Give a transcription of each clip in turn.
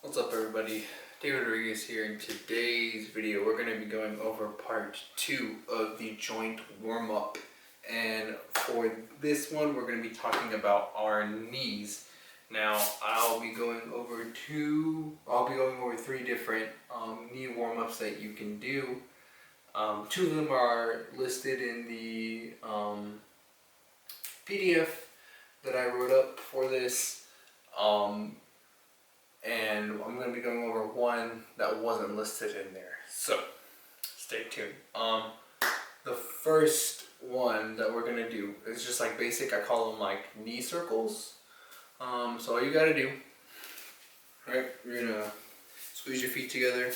What's up everybody, David Rodriguez here. In today's video we're going to be going over part 2 of the joint warm-up, and for this one we're going to be talking about our knees. Now I'll be going over 3 different knee warm-ups that you can do. 2 of them are listed in the PDF that I wrote up for this. And I'm going to be going over one that wasn't listed in there, so stay tuned. The first one that we're going to do is just like basic. I call them like knee circles. So all you got to do, right, you're going to squeeze your feet together,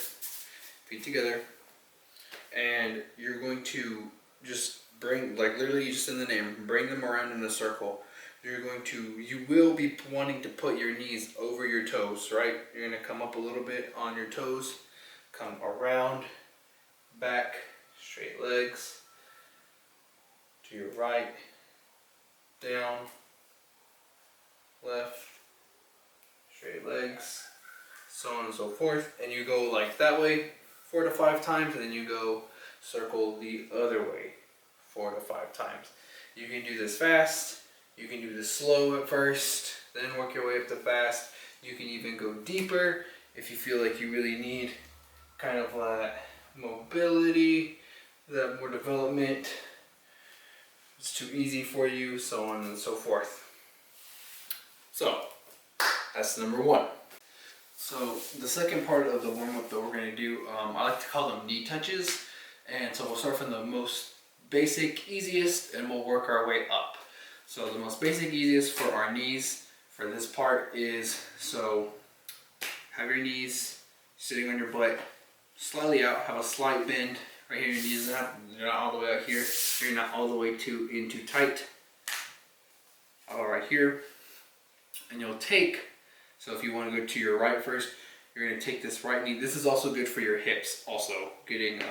and you're going to just bring, like literally just in the name, bring them around in a circle. You will be wanting to put your knees over your toes, right? You're going to come up a little bit on your toes, come around, back, straight legs, to your right, down, left, straight legs, so on and so forth. And you go like that way 4 to 5 times, and then you go circle the other way 4 to 5 times. You can do this fast. You can do this slow at first, then work your way up to fast. You can even go deeper if you feel like you really need kind of that mobility, that more development. It's too easy for you, so on and so forth. So that's number 1. So the second part of the warm-up that we're going to do, I like to call them knee touches. And so we'll start from the most basic, easiest, and we'll work our way up. So the most basic, easiest for our knees for this part is, so have your knees sitting on your butt, slightly out, have a slight bend right here. Your knees you're not all the way out here, you're not all the way in too tight. All right here, and you'll take. So if you want to go to your right first, you're going to take this right knee. This is also good for your hips, also getting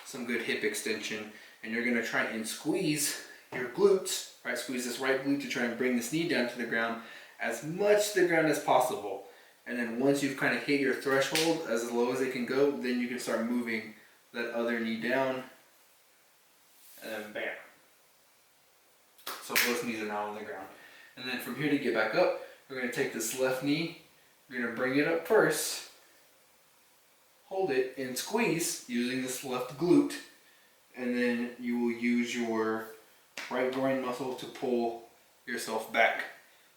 some good hip extension, and you're going to try and squeeze your glutes, right? Squeeze this right glute to try and bring this knee down to the ground, as much to the ground as possible. And then once you've kind of hit your threshold as low as it can go, then you can start moving that other knee down, and then bam. So both knees are now on the ground. And then from here to get back up, we're going to take this left knee, we're going to bring it up first, hold it and squeeze using this left glute, and then you will use your right groin muscle to pull yourself back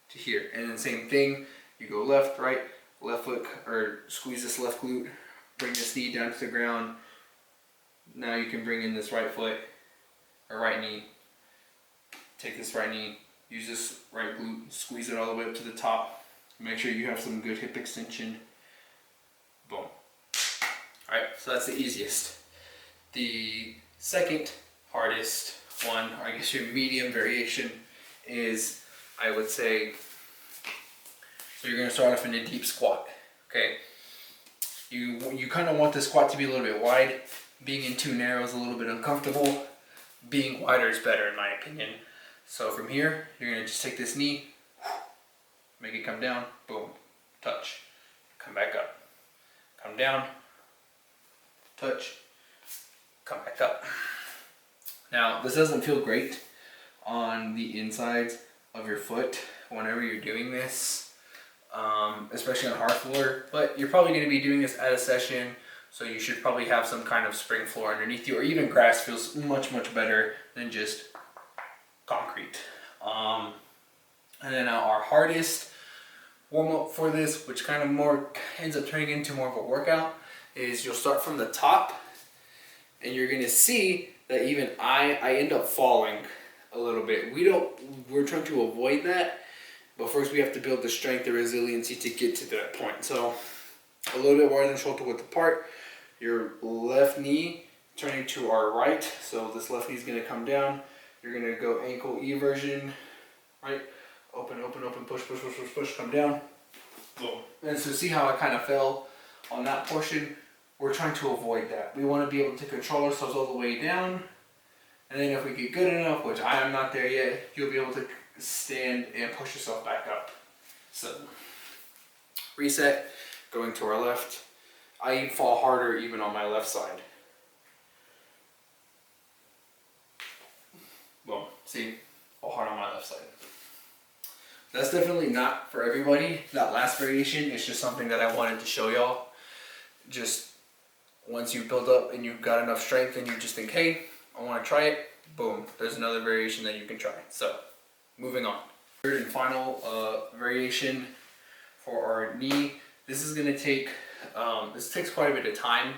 to here. And then same thing, you go left, right, left foot, or squeeze this left glute, bring this knee down to the ground. Now you can bring in this right foot, or right knee, take this right knee, use this right glute, squeeze it all the way up to the top. Make sure you have some good hip extension. Boom. Alright, so that's the easiest. The second hardest one, or I guess your medium variation, is, I would say, so you're going to start off in a deep squat. Okay, you kind of want the squat to be a little bit wide. Being in too narrow is a little bit uncomfortable. Being wider is better in my opinion. So from here, you're going to just take this knee, make it come down, boom, touch, come back up, come down, touch, come back up. Now, this doesn't feel great on the insides of your foot whenever you're doing this, especially on hard floor, but you're probably going to be doing this at a session, so you should probably have some kind of spring floor underneath you, or even grass feels much, much better than just concrete. And then our hardest warm-up for this, which kind of more ends up turning into more of a workout, is you'll start from the top, and you're going to see that even I end up falling a little bit. We're trying to avoid that, but first we have to build the strength, the resiliency to get to that point. So a little bit wider than shoulder width apart, your left knee turning to our right, so this left knee is going to come down. You're going to go ankle eversion, right? Open, open, open, push, push, push, push, push, come down. Boom. And so see how I kind of fell on that portion? We're trying to avoid that. We want to be able to control ourselves all the way down. And then if we get good enough, which I am not there yet, you'll be able to stand and push yourself back up. So reset, going to our left. I fall harder even on my left side. Boom. See? Fall hard on my left side. That's definitely not for everybody. That last variation is just something that I wanted to show y'all. Just once you build up and you've got enough strength and you just think, hey, I want to try it, boom, there's another variation that you can try. So, moving on. Third and final variation for our knee. This is going to take, this takes quite a bit of time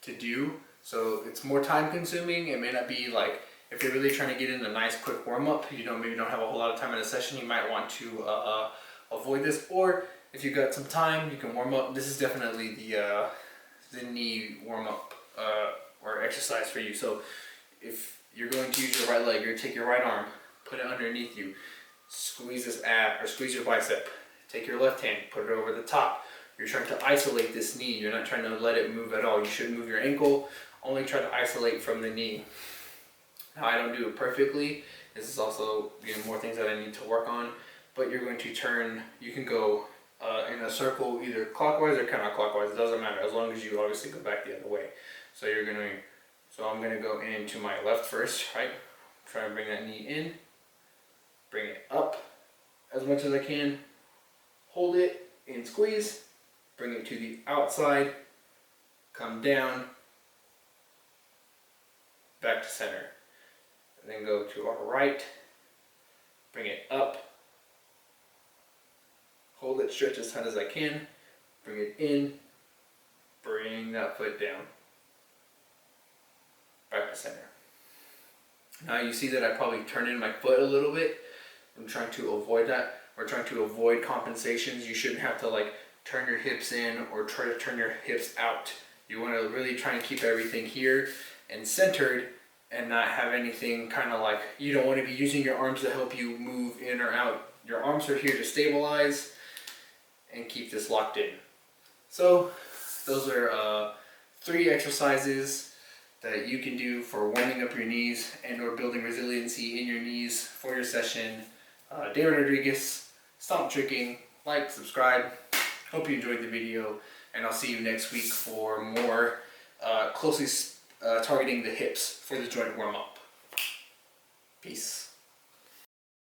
to do. So it's more time consuming. It may not be like, if you're really trying to get in a nice quick warm up, you know, maybe you don't have a whole lot of time in a session, you might want to avoid this. Or if you've got some time, you can warm up. This is definitely the knee warm up or exercise for you. So if you're going to use your right leg, you're going to take your right arm, put it underneath you, squeeze this ab or squeeze your bicep. Take your left hand, put it over the top. You're trying to isolate this knee. You're not trying to let it move at all. You shouldn't move your ankle. Only try to isolate from the knee. Now, I don't do it perfectly. This is also, you know, more things that I need to work on. But you're going to turn. You can go in a circle either clockwise or counterclockwise. It doesn't matter as long as you obviously go back the other way. So you're going to. So I'm going to go into my left first, right? Try to bring that knee in. Bring it up as much as I can. Hold it and squeeze. Bring it to the outside. Come down. Back to center. And then go to our right. Bring it up. Hold it, stretch as tight as I can. Bring it in. Bring that foot down. Back to center. Now you see that I probably turn in my foot a little bit. I'm trying to avoid that. We're trying to avoid compensations. You shouldn't have to like turn your hips in or try to turn your hips out. You want to really try and keep everything here and centered and not have anything kind of like, you don't want to be using your arms to help you move in or out. Your arms are here to stabilize and keep this locked in. So those are 3 exercises that you can do for warming up your knees and or building resiliency in your knees for your session. David Rodriguez, Stomp Tricking. Like, subscribe. Hope you enjoyed the video, and I'll see you next week for more closely targeting the hips for the joint warm-up. Peace.